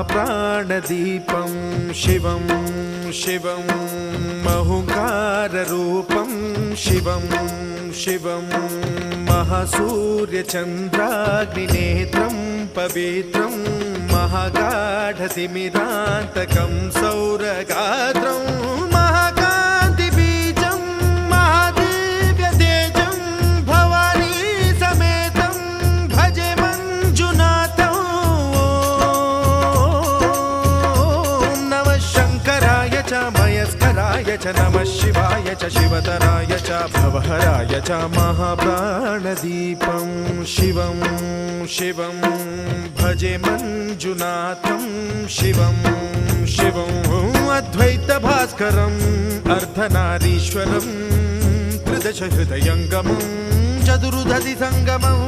महाप्राणदीपं शिवं शिवं महुङ्काररूपं शिवं शिवं महासूर्यचन्द्राग्निनेत्रं पवित्रं महागाढतिमिरान्तकं सौरगात्रं महाकान्तिबीजं महादिव्यतेजं भवानी समेतं भजे मञ्जुनाथं। ॐ नमः शङ्कराय च मयस्कराय च नमः शिवाय च शिवतराय च भवहराय च महाप्राणदीपं शिवं शिवं भजे मञ्जुनाथं शिवं शिवं अद्वैतभास्करम् अर्धनारीश्वरं त्रिदशहृदयङ्गमं चतुर्दधिसङ्गमं